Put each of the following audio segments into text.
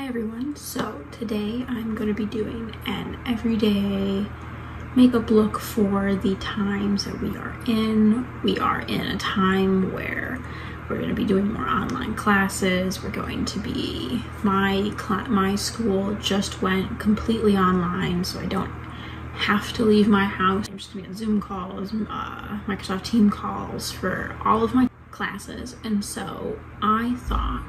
Hi everyone, so today I'm going to be doing an everyday makeup look for the times that we are in. We are in a time where we're going to be doing more online classes. We're going to be, my school just went completely online, so I don't have to leave my house. I'm just going to be on Zoom calls, Microsoft Teams calls for all of my classes, and so I thought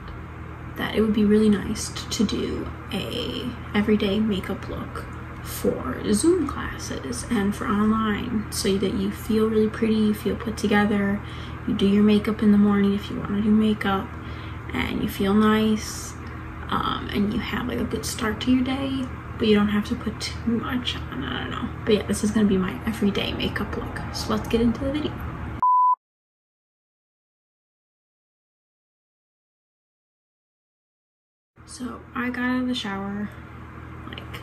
that it would be really nice to do a everyday makeup look for Zoom classes and for online, so that you feel really pretty, you feel put together, you do your makeup in the morning if you want to do makeup, and you feel nice, and you have like a good start to your day, but you don't have to put too much on. I don't know, but yeah, this is going to be my everyday makeup look, so let's get into the video. So I got out of the shower like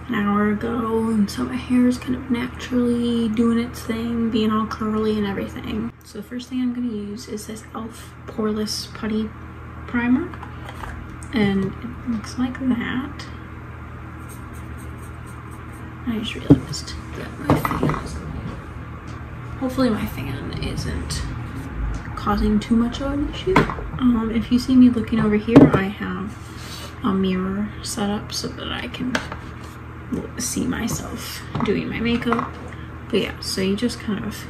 an hour ago, and so my hair is kind of naturally doing its thing, being all curly and everything. So the first thing I'm going to use is this e.l.f. Poreless Putty Primer, and it looks like that. I just realized that my hopefully my fan isn't causing too much of an issue. If you see me looking over here, I have a mirror set up so that I can see myself doing my makeup. But yeah, so you just kind of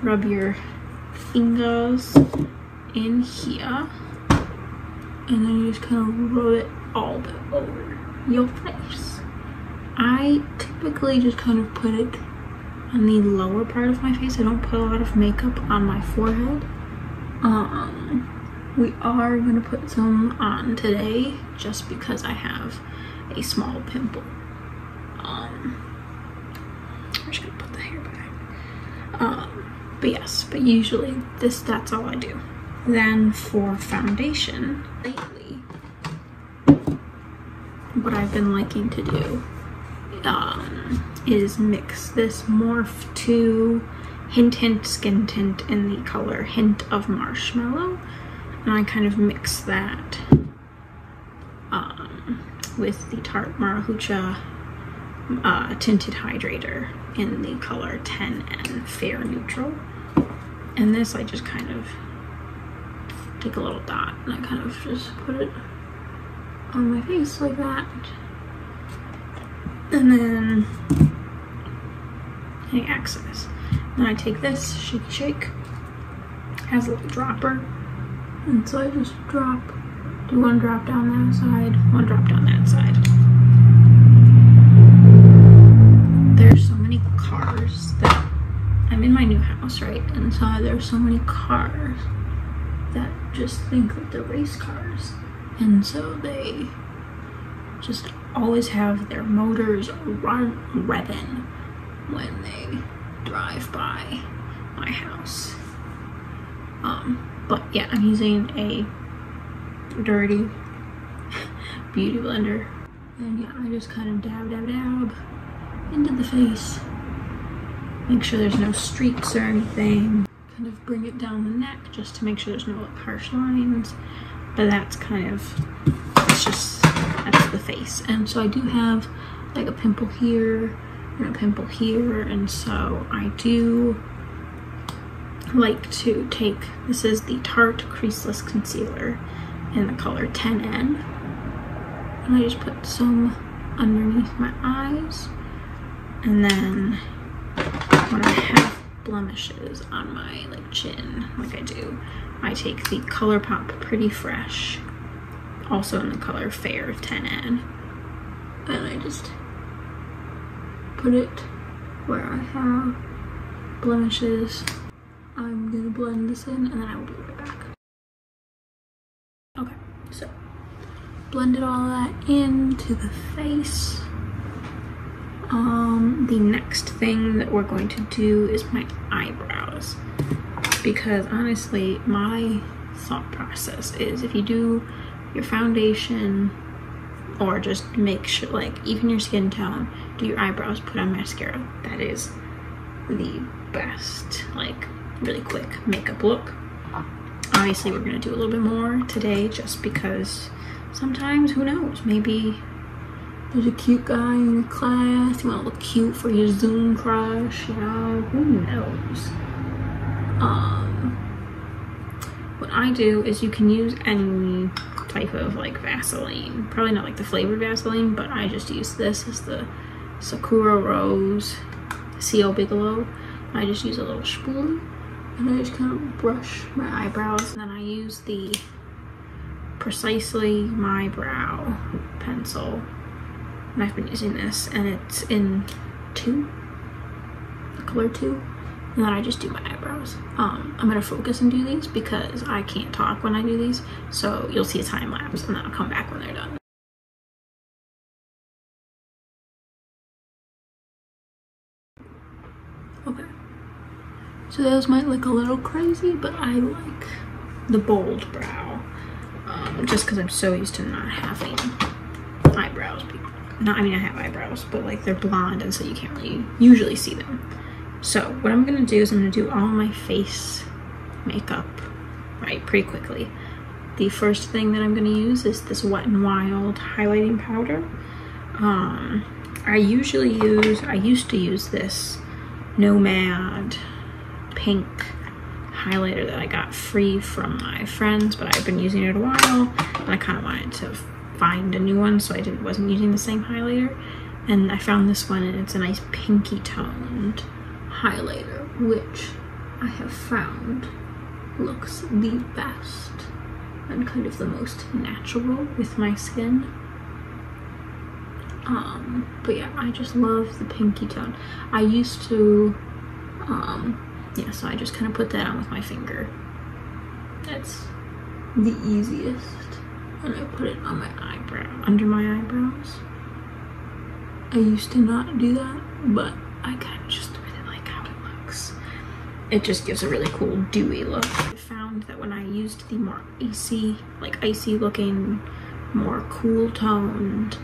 rub your fingers in here, and then you just kind of rub it all over your face. I typically just kind of put it on the lower part of my face. I don't put a lot of makeup on my forehead. We are going to put some on today just because I have a small pimple. I'm just going to put the hair back. But yes, but usually that's all I do. Then for foundation, lately, what I've been liking to do is mix this Morphe 2 Hint Skin Tint in the color Hint of Marshmallow, and I kind of mix that with the Tarte Maracuja Tinted Hydrator in the color 10N Fair Neutral. And this I just kind of take a little dot and I kind of just put it on my face like that. And then any excess. Then I take this, shake, has a little dropper, and so I just do one drop down that side, one drop down that side. There's so many cars that, I'm in my new house, right? And so there's so many cars that just think that they're race cars. And so they just always have their motors revving when they drive by my house. But yeah, I'm using a dirty beauty blender, and yeah, I just kind of dab into the face, make sure there's no streaks or anything, kind of bring it down the neck just to make sure there's no like harsh lines. But that's kind of, that's the face. And so I do have like a pimple here and a pimple here, and so I do like to take, this is the Tarte Creaseless Concealer in the color 10N, and I just put some underneath my eyes, and then when I have blemishes on my like chin, like I do, I take the ColourPop Pretty Fresh, also in the color Fair 10N, and I just put it where I have blemishes. I'm gonna blend this in, and then I will be right back. Okay, so blended all that into the face. The next thing that we're going to do is my eyebrows, because honestly, my thought process is if you do your foundation, or just make sure, like even your skin tone, do your eyebrows, put on mascara. That is the best, like really quick makeup look. Obviously we're gonna do a little bit more today just because sometimes, who knows, maybe there's a cute guy in your class, you want to look cute for your Zoom crush, you know, who knows. What I do is you can use any type of like Vaseline, probably not like the flavored Vaseline, but I just use this as the Sakura Rose C.O. Bigelow. I just use a little spoon and I just kind of brush my eyebrows, and then I use the Precisely My Brow pencil, and I've been using this, and it's in 2, the color 2, and then I just do my eyebrows. I'm gonna focus and do these because I can't talk when I do these, so you'll see a time lapse and then I'll come back when they're done. Okay, so those might look a little crazy, but I like the bold brow, just because I'm so used to not having eyebrows. I mean, I have eyebrows, but like they're blonde, and so you can't really usually see them. So what I'm gonna do is I'm gonna do all my face makeup, right, pretty quickly. The first thing that I'm gonna use is this Wet n Wild highlighting powder. I used to use this Nomad pink highlighter that I got free from my friends, but I've been using it a while, and I kind of wanted to find a new one, so I wasn't using the same highlighter. And I found this one, and it's a nice pinky toned highlighter, which I have found looks the best and kind of the most natural with my skin. But yeah, I just love the pinky tone. I used to, yeah, so I just kind of put that on with my finger. That's the easiest. And I put it on my eyebrow, under my eyebrows. I used to not do that, but I kind of just really like how it looks. It just gives a really cool dewy look. I found that when I used the more icy looking, more cool toned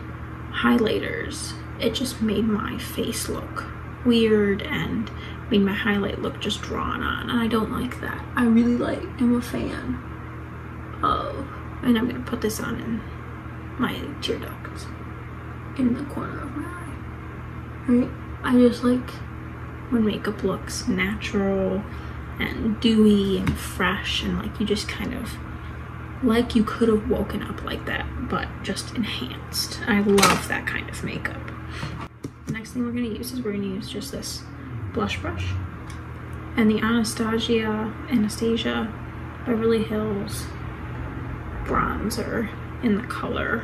highlighters, it just made my face look weird and made my highlight look just drawn on, and I don't like that. I really am a fan of, and I'm gonna put this on in my tear duct in the corner of my eye, right? I just like when makeup looks natural and dewy and fresh, and like you just kind of like you could have woken up like that, but just enhanced. I love that kind of makeup. The next thing we're gonna use is just this blush brush and the Anastasia Beverly Hills bronzer in the color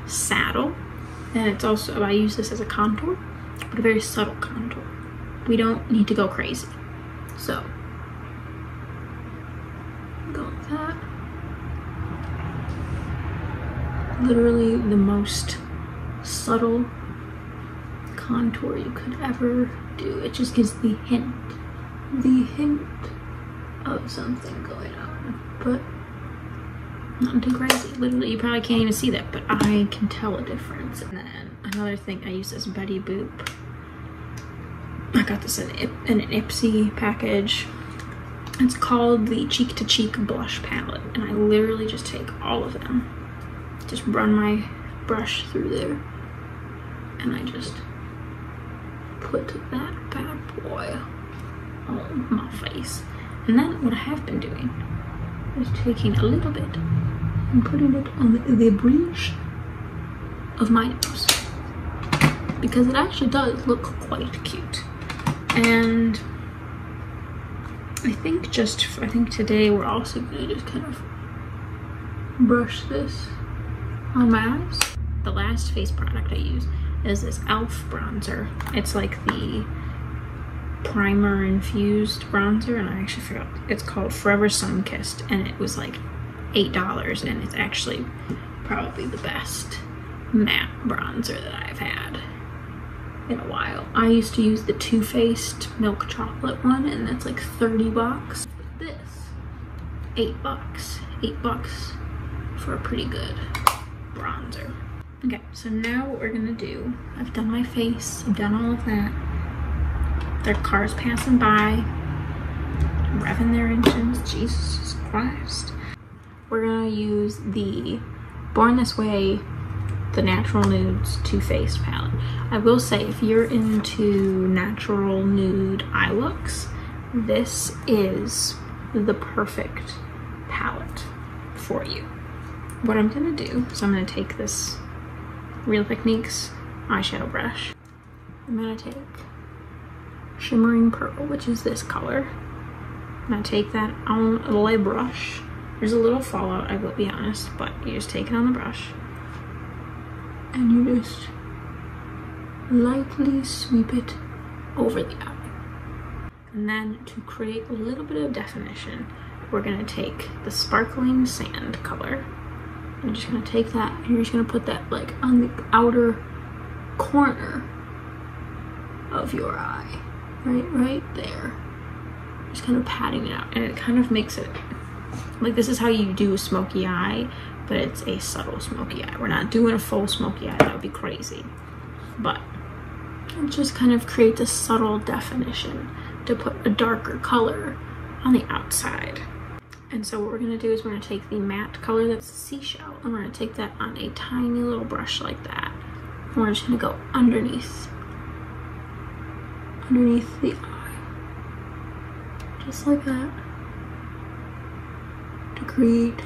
Saddle. And it's also, I use this as a contour, but a very subtle contour. We don't need to go crazy. So, go with that. Literally the most subtle contour you could ever do. It just gives the hint of something going on, but not too crazy. Literally, you probably can't even see that, but I can tell a difference. And then another thing, I use this Betty Boop. I got this in an Ipsy package. It's called the Cheek to Cheek Blush Palette, and I literally just take all of them, just run my brush through there, and I just put that bad boy on my face. And then what I have been doing is taking a little bit and putting it on the bridge of my nose, because it actually does look quite cute. And I think today we're also gonna just kind of brush this on my eyes. The last face product I use is this e.l.f. bronzer. It's like the primer infused bronzer, and I actually forgot. It's called Forever Sun Kissed, and it was like $8, and it's actually probably the best matte bronzer that I've had in a while. I used to use the Too Faced milk chocolate one, and that's like $30. This, $8 for a pretty good bronzer. Okay, so now what we're gonna do, I've done my face, I've done all of that. There are cars passing by, revving their engines, Jesus Christ. We're gonna use the Born This Way, the Natural Nudes Too Faced palette. I will say, if you're into natural nude eye looks, this is the perfect palette for you. What I'm gonna do is I'm gonna take this Real Techniques eyeshadow brush. I'm gonna take Shimmering Pearl, which is this color. I'm gonna take that on a lid brush. There's a little fallout, I will be honest, but you just take it on the brush and you just lightly sweep it over the eye. And then to create a little bit of definition, we're gonna take the Sparkling Sand color. I'm just gonna take that and you're just gonna put that like on the outer corner of your eye, right there. Just kind of patting it out, and it kind of makes it like, this is how you do a smoky eye, but it's a subtle smoky eye. We're not doing a full smoky eye, that would be crazy. But it just kind of creates a subtle definition to put a darker color on the outside. And so what we're gonna do is we're gonna take the matte color that's Seashell, and we're gonna take that on a tiny little brush like that. And we're just gonna go underneath the eye, just like that, to create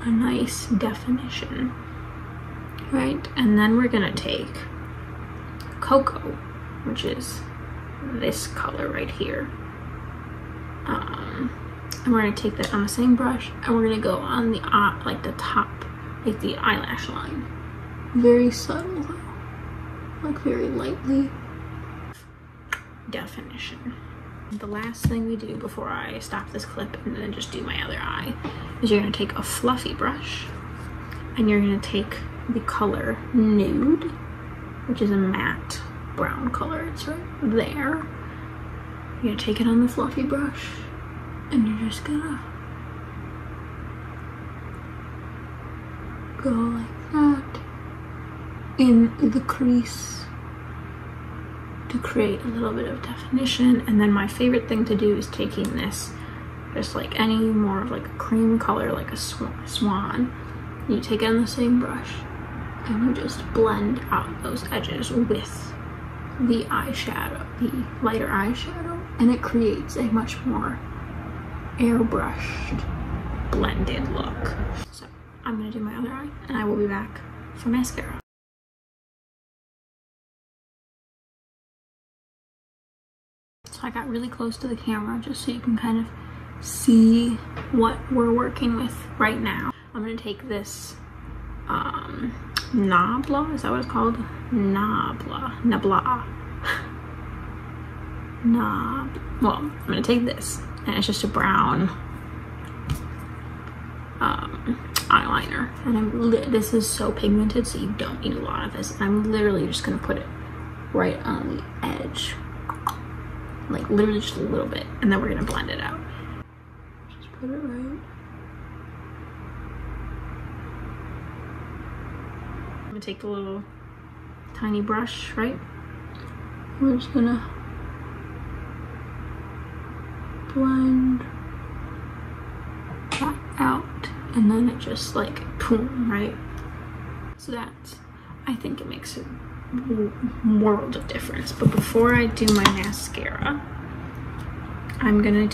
a nice definition, right? And then we're gonna take Cocoa, which is this color right here, and we're gonna take that on the same brush, and we're gonna go on the like the top, like the eyelash line, very subtle though, like very lightly. Definition. The last thing we do before I stop this clip and then just do my other eye is you're gonna take a fluffy brush and you're gonna take the color Nude, which is a matte brown color. It's right there. You're gonna take it on the fluffy brush and you're just gonna go like that in the crease to create a little bit of definition. And then my favorite thing to do is taking this, just like any more of like a cream color, like a swan. You take it on the same brush and you just blend out those edges with the eyeshadow, the lighter eyeshadow, and it creates a much more airbrushed, blended look. So I'm gonna do my other eye and I will be back for mascara. So I got really close to the camera just so you can kind of see what we're working with right now. I'm gonna take this Nabla, is that what it's called? Nabla. Well, I'm gonna take this, and it's just a brown eyeliner, and this is so pigmented, so you don't need a lot of this. And I'm literally just gonna put it right on the edge, like literally just a little bit, and then we're gonna blend it out. Just put it right. I'm gonna take the little tiny brush, right? We're just gonna blend that out, and then it just like boom, right? So that's, I think it makes a world of difference. But before I do my mascara, I'm gonna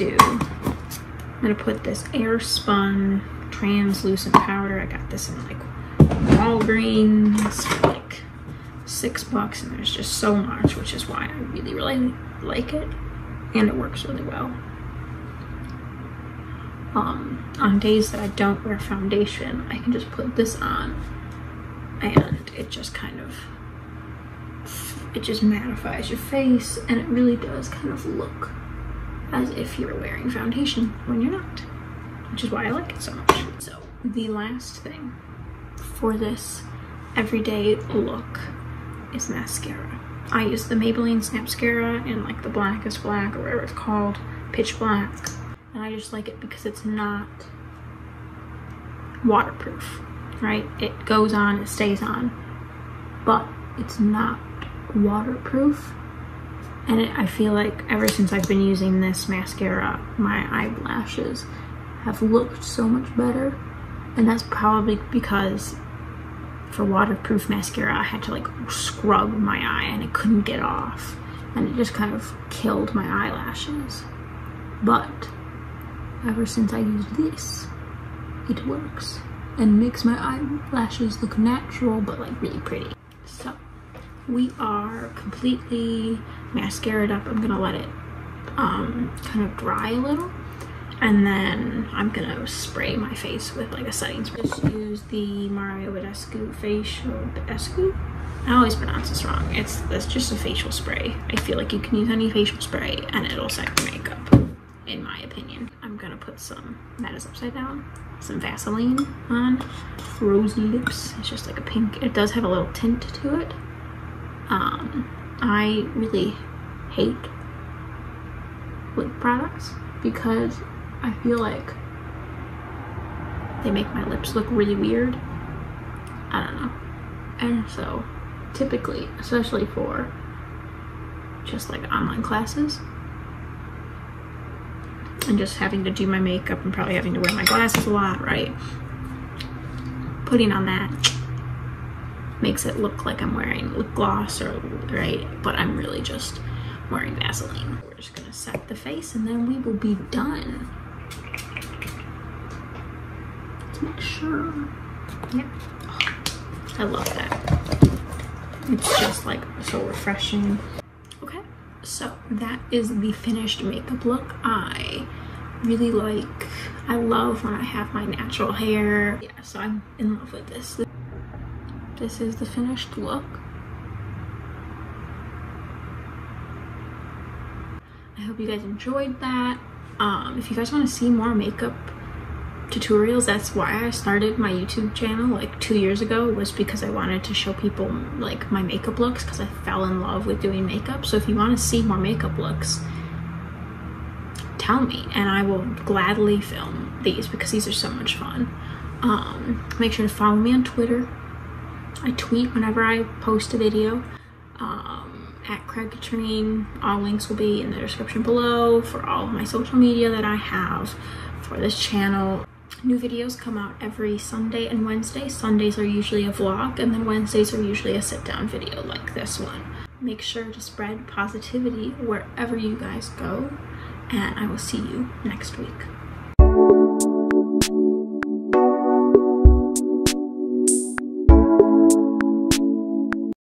put this Airspun translucent powder. I got this in like Walgreens for like $6, and there's just so much, which is why I really like it, and it works really well. On days that I don't wear foundation, I can just put this on and it just kind of, it just mattifies your face, and it really does kind of look as if you're wearing foundation when you're not, which is why I like it so much. So the last thing for this everyday look is mascara. I use the Maybelline Snapscara in like the Blackest Black, or whatever it's called, Pitch Black. And I just like it because it's not waterproof, right? It goes on, it stays on, but it's not waterproof. And I feel like ever since I've been using this mascara, my eyelashes have looked so much better. And that's probably because for waterproof mascara I had to like scrub my eye and it couldn't get off, and it just kind of killed my eyelashes. But ever since I used this, it works and makes my eyelashes look natural but like really pretty. So we are completely mascaraed up. I'm gonna let it kind of dry a little, and then I'm gonna spray my face with like a setting spray. Just use the Mario Badescu facial. I always pronounce this wrong. That's just a facial spray. I feel like you can use any facial spray and it'll set your makeup, in my opinion. I'm gonna put some, that is upside down, some Vaseline on. Rosy Lips. It's just like a pink. It does have a little tint to it. I really hate lip products because I feel like they make my lips look really weird. I don't know. And so typically, especially for just like online classes and just having to do my makeup and probably having to wear my glasses a lot, right? Putting on that makes it look like I'm wearing lip gloss, or right, but I'm really just wearing Vaseline. We're just gonna set the face and then we will be done. Let's make sure. Yeah. Oh, I love that. It's just like so refreshing. Okay, so that is the finished makeup look. I really like, I love when I have my natural hair. Yeah, so I'm in love with this. This is the finished look. I hope you guys enjoyed that. If you guys want to see more makeup tutorials, that's why I started my YouTube channel like 2 years ago, was because I wanted to show people like my makeup looks, because I fell in love with doing makeup. So if you want to see more makeup looks, tell me and I will gladly film these because these are so much fun. Make sure to follow me on Twitter. I tweet whenever I post a video, at Craig Katrine. All links will be in the description below for all of my social media that I have for this channel. New videos come out every Sunday and Wednesday. Sundays are usually a vlog, and then Wednesdays are usually a sit-down video like this one. Make sure to spread positivity wherever you guys go, and I will see you next week.